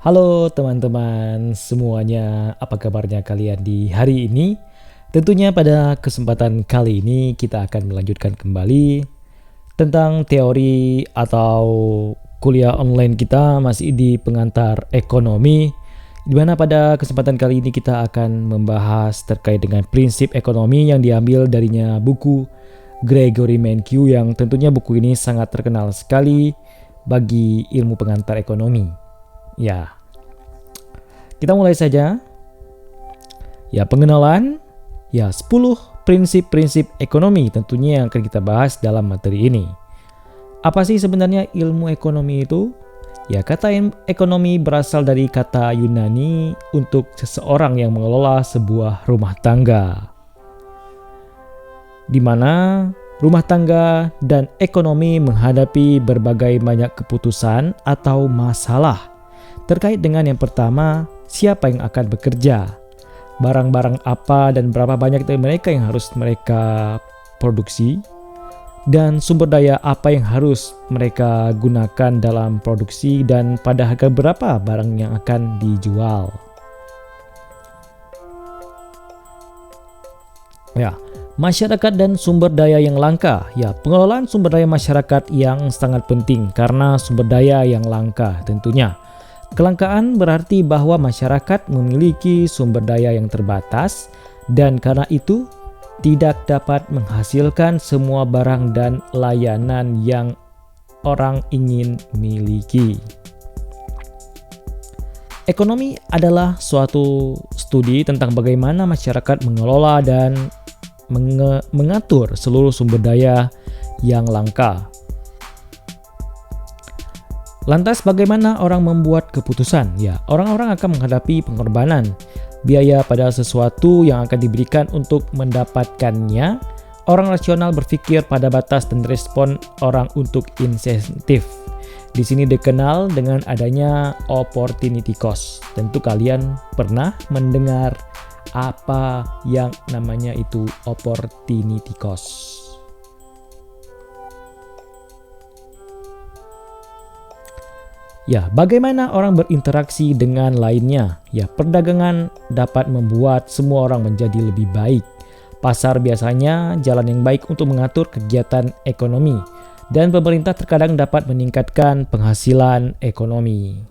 Halo teman-teman semuanya, apa kabarnya kalian di hari ini? Tentunya pada kesempatan kali ini kita akan melanjutkan kembali tentang teori atau kuliah online kita masih di pengantar ekonomi, di mana pada kesempatan kali ini kita akan membahas terkait dengan prinsip ekonomi yang diambil darinya buku Gregory Mankiw, yang tentunya buku ini sangat terkenal sekali bagi ilmu pengantar ekonomi. Ya, kita mulai saja. Ya, pengenalan. Ya, 10 prinsip-prinsip ekonomi tentunya yang akan kita bahas dalam materi ini. Apa sih sebenarnya ilmu ekonomi itu? Ya, kata ekonomi berasal dari kata Yunani untuk seseorang yang mengelola sebuah rumah tangga, di mana rumah tangga dan ekonomi menghadapi berbagai banyak keputusan atau masalah. Terkait dengan yang pertama, siapa yang akan bekerja, barang-barang apa dan berapa banyak dari mereka yang harus mereka produksi, dan sumber daya apa yang harus mereka gunakan dalam produksi, dan pada harga berapa barang yang akan dijual. Ya, masyarakat dan sumber daya yang langka. Ya, pengelolaan sumber daya masyarakat yang sangat penting karena sumber daya yang langka tentunya. Kelangkaan berarti bahwa masyarakat memiliki sumber daya yang terbatas dan karena itu tidak dapat menghasilkan semua barang dan layanan yang orang ingin miliki. Ekonomi adalah suatu studi tentang bagaimana masyarakat mengelola dan mengatur seluruh sumber daya yang langka. Lantas bagaimana orang membuat keputusan? Ya, orang-orang akan menghadapi pengorbanan, biaya pada sesuatu yang akan diberikan untuk mendapatkannya. Orang rasional berpikir pada batas dan respon orang untuk insentif. Di sini dikenal dengan adanya opportunity cost. Tentu kalian pernah mendengar apa yang namanya itu opportunity cost. Ya, bagaimana orang berinteraksi dengan lainnya? Ya, perdagangan dapat membuat semua orang menjadi lebih baik. Pasar biasanya jalan yang baik untuk mengatur kegiatan ekonomi, dan pemerintah terkadang dapat meningkatkan penghasilan ekonomi.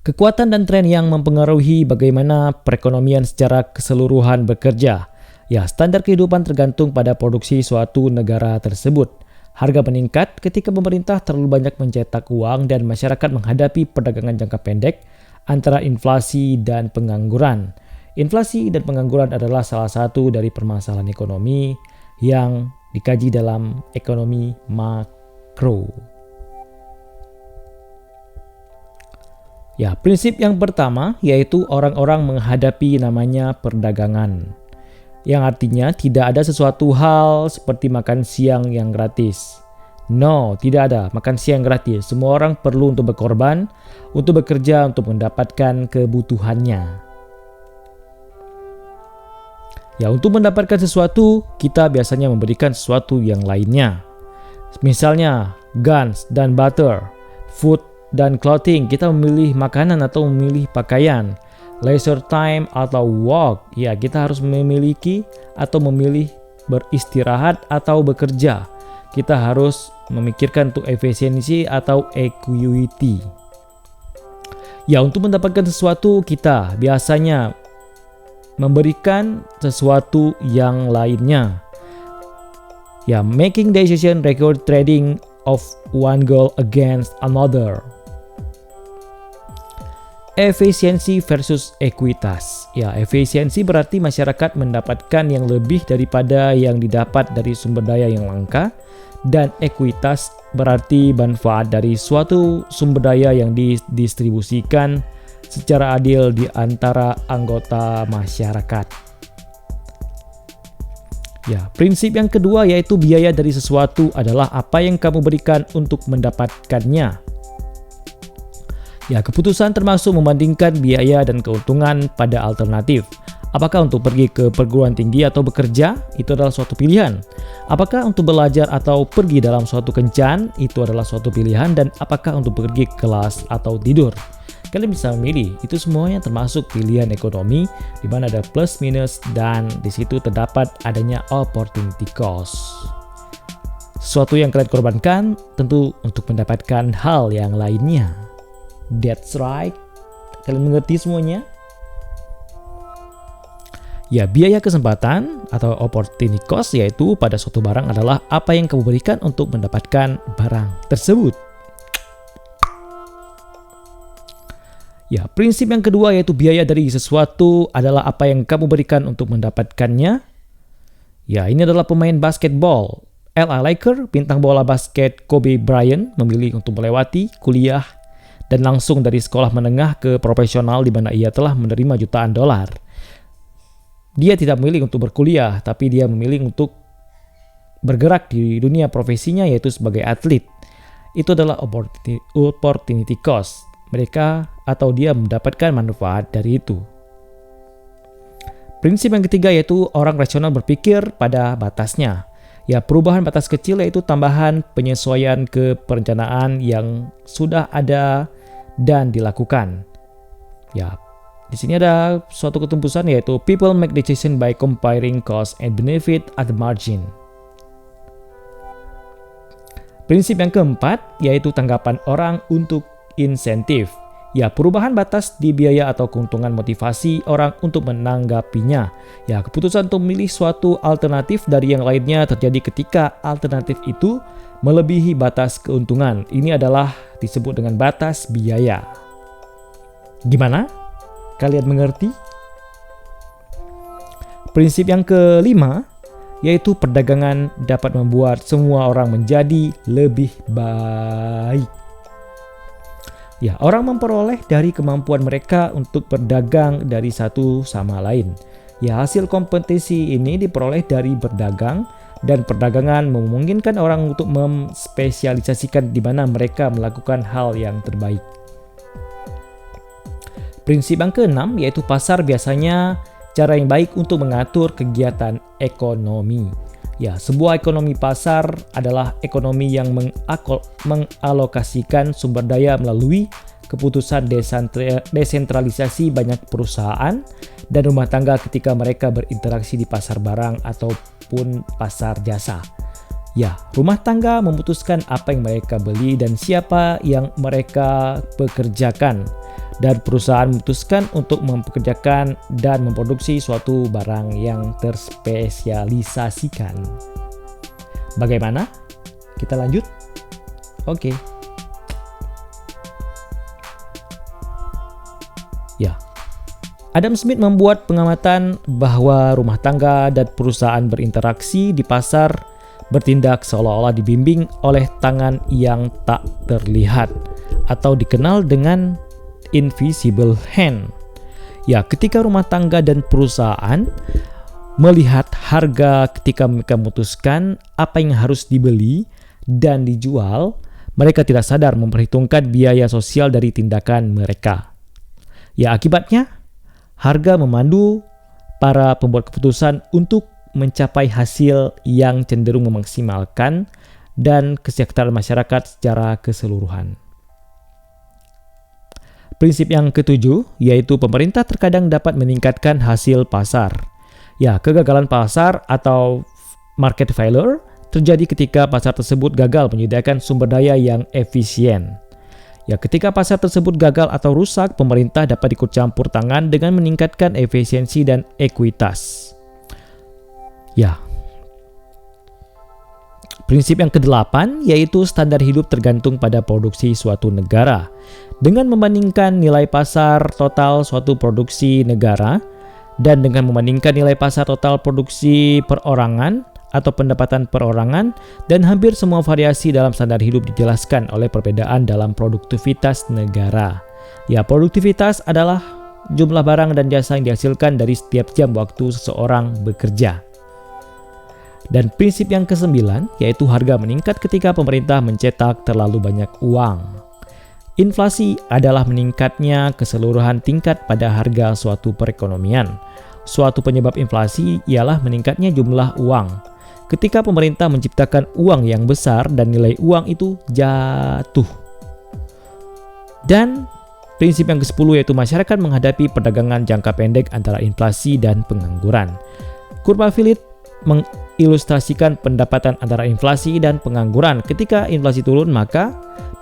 Kekuatan dan tren yang mempengaruhi bagaimana perekonomian secara keseluruhan bekerja. Ya, standar kehidupan tergantung pada produksi suatu negara tersebut. Harga meningkat ketika pemerintah terlalu banyak mencetak uang dan masyarakat menghadapi perdagangan jangka pendek antara inflasi dan pengangguran. Inflasi dan pengangguran adalah salah satu dari permasalahan ekonomi yang dikaji dalam ekonomi makro. Ya, prinsip yang pertama yaitu orang-orang menghadapi namanya perdagangan, yang artinya tidak ada sesuatu hal seperti makan siang yang gratis. No, tidak ada makan siang gratis. Semua orang perlu untuk berkorban, untuk bekerja, untuk mendapatkan kebutuhannya. Ya, untuk mendapatkan sesuatu, kita biasanya memberikan sesuatu yang lainnya. Misalnya, guns dan butter, food dan clothing, kita memilih makanan atau memilih pakaian. Leisure time atau work, ya kita harus memiliki atau memilih beristirahat atau bekerja. Kita harus memikirkan untuk efisiensi atau equity. Ya, untuk mendapatkan sesuatu kita biasanya memberikan sesuatu yang lainnya. Ya, making decision record trading of one goal against another. Efisiensi versus ekuitas. Ya, efisiensi berarti masyarakat mendapatkan yang lebih daripada yang didapat dari sumber daya yang langka, dan ekuitas berarti manfaat dari suatu sumber daya yang didistribusikan secara adil di antara anggota masyarakat. Ya, prinsip yang kedua yaitu biaya dari sesuatu adalah apa yang kamu berikan untuk mendapatkannya. Ya, keputusan termasuk membandingkan biaya dan keuntungan pada alternatif. Apakah untuk pergi ke perguruan tinggi atau bekerja? Itu adalah suatu pilihan. Apakah untuk belajar atau pergi dalam suatu kencan? Itu adalah suatu pilihan. Dan apakah untuk pergi ke kelas atau tidur? Kalian bisa memilih. Itu semuanya termasuk pilihan ekonomi, di mana ada plus minus dan di situ terdapat adanya opportunity cost. Sesuatu yang kalian korbankan tentu untuk mendapatkan hal yang lainnya. That's right. Kalian mengerti semuanya? Ya, biaya kesempatan atau opportunity cost yaitu pada suatu barang adalah apa yang kamu berikan untuk mendapatkan barang tersebut. Ya, prinsip yang kedua yaitu biaya dari sesuatu adalah apa yang kamu berikan untuk mendapatkannya. Ya, ini adalah pemain basketball. L.A. Lakers, bintang bola basket Kobe Bryant memilih untuk melewati kuliah dan langsung dari sekolah menengah ke profesional di mana ia telah menerima jutaan dolar. Dia tidak memilih untuk berkuliah, tapi dia memilih untuk bergerak di dunia profesinya yaitu sebagai atlet. Itu adalah opportunity cost. Mereka atau dia mendapatkan manfaat dari itu. Prinsip yang ketiga yaitu orang rasional berpikir pada batasnya. Ya, perubahan batas kecil yaitu tambahan penyesuaian ke perencanaan yang sudah ada dan dilakukan. Ya, di sini ada suatu ketempusan yaitu people make decision by comparing cost and benefit at the margin. Prinsip yang keempat yaitu tanggapan orang untuk insentif. Ya, perubahan batas di biaya atau keuntungan motivasi orang untuk menanggapinya. Ya, keputusan untuk memilih suatu alternatif dari yang lainnya terjadi ketika alternatif itu melebihi batas keuntungan. Ini adalah disebut dengan batas biaya. Gimana? Kalian mengerti? Prinsip yang kelima yaitu perdagangan dapat membuat semua orang menjadi lebih baik. Ya, orang memperoleh dari kemampuan mereka untuk berdagang dari satu sama lain. Ya, hasil kompetisi ini diperoleh dari berdagang dan perdagangan memungkinkan orang untuk memspesialisasikan di mana mereka melakukan hal yang terbaik. Prinsip yang keenam yaitu pasar biasanya cara yang baik untuk mengatur kegiatan ekonomi. Ya, sebuah ekonomi pasar adalah ekonomi yang mengalokasikan sumber daya melalui keputusan desentralisasi banyak perusahaan dan rumah tangga ketika mereka berinteraksi di pasar barang ataupun pasar jasa. Ya, rumah tangga memutuskan apa yang mereka beli dan siapa yang mereka pekerjakan. Dan perusahaan memutuskan untuk mempekerjakan dan memproduksi suatu barang yang terspesialisasikan. Bagaimana? Kita lanjut? Oke. Ya. Adam Smith membuat pengamatan bahwa rumah tangga dan perusahaan berinteraksi di pasar bertindak seolah-olah dibimbing oleh tangan yang tak terlihat atau dikenal dengan invisible hand. Ya, ketika rumah tangga dan perusahaan melihat harga ketika mereka memutuskan apa yang harus dibeli dan dijual, mereka tidak sadar memperhitungkan biaya sosial dari tindakan mereka. Ya, akibatnya harga memandu para pembuat keputusan untuk mencapai hasil yang cenderung memaksimalkan dan kesejahteraan masyarakat secara keseluruhan. Prinsip yang ketujuh, yaitu pemerintah terkadang dapat meningkatkan hasil pasar. Ya, kegagalan pasar atau market failure terjadi ketika pasar tersebut gagal menyediakan sumber daya yang efisien. Ya, ketika pasar tersebut gagal atau rusak, pemerintah dapat ikut campur tangan dengan meningkatkan efisiensi dan ekuitas. Ya. Prinsip yang kedelapan, yaitu standar hidup tergantung pada produksi suatu negara. Dengan membandingkan nilai pasar total suatu produksi negara dan dengan membandingkan nilai pasar total produksi perorangan atau pendapatan perorangan, dan hampir semua variasi dalam standar hidup dijelaskan oleh perbedaan dalam produktivitas negara. Ya, produktivitas adalah jumlah barang dan jasa yang dihasilkan dari setiap jam waktu seseorang bekerja. Dan prinsip yang kesembilan, yaitu harga meningkat ketika pemerintah mencetak terlalu banyak uang. Inflasi adalah meningkatnya keseluruhan tingkat pada harga suatu perekonomian. suatu penyebab inflasi ialah meningkatnya jumlah uang. Ketika pemerintah menciptakan uang yang besar dan nilai uang itu jatuh. Dan prinsip yang ke-10 yaitu masyarakat menghadapi perdagangan jangka pendek antara inflasi dan pengangguran. Kurva Phillips mengilustrasikan pendapatan antara inflasi dan pengangguran. Ketika inflasi turun, maka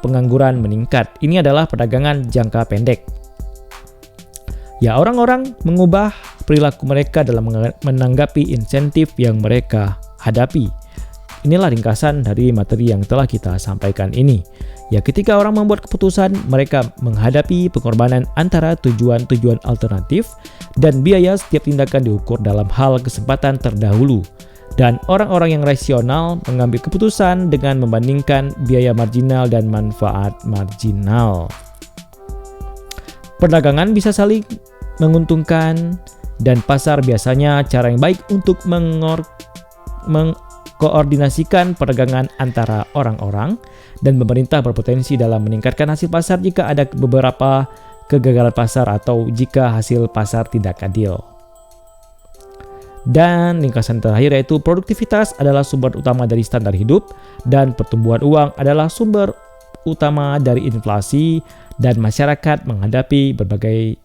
pengangguran meningkat. Ini adalah perdagangan jangka pendek. Ya, orang-orang mengubah perilaku mereka dalam menanggapi insentif yang mereka hadapi. Inilah ringkasan dari materi yang telah kita sampaikan ini. Ya, ketika orang membuat keputusan, mereka menghadapi pengorbanan antara tujuan-tujuan alternatif dan biaya setiap tindakan diukur dalam hal kesempatan terdahulu. Dan orang-orang yang rasional mengambil keputusan dengan membandingkan biaya marginal dan manfaat marginal. Perdagangan bisa saling menguntungkan dan pasar biasanya cara yang baik untuk mengkoordinasikan perdagangan antara orang-orang, dan pemerintah berpotensi dalam meningkatkan hasil pasar jika ada beberapa kegagalan pasar atau jika hasil pasar tidak adil. Dan ringkasan terakhir yaitu produktivitas adalah sumber utama dari standar hidup dan pertumbuhan uang adalah sumber utama dari inflasi, dan masyarakat menghadapi berbagai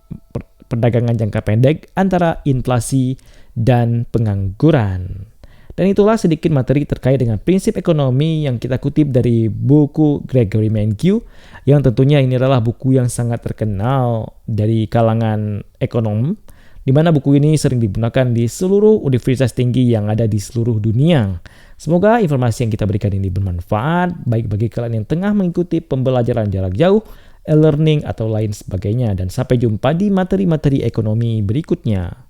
perdagangan jangka pendek antara inflasi dan pengangguran. Dan itulah sedikit materi terkait dengan prinsip ekonomi yang kita kutip dari buku Gregory Mankiw, yang tentunya ini adalah buku yang sangat terkenal dari kalangan ekonom, di mana buku ini sering digunakan di seluruh universitas tinggi yang ada di seluruh dunia. Semoga informasi yang kita berikan ini bermanfaat, baik bagi kalian yang tengah mengikuti pembelajaran jarak jauh, e-learning, atau lain sebagainya. Dan sampai jumpa di materi-materi ekonomi berikutnya.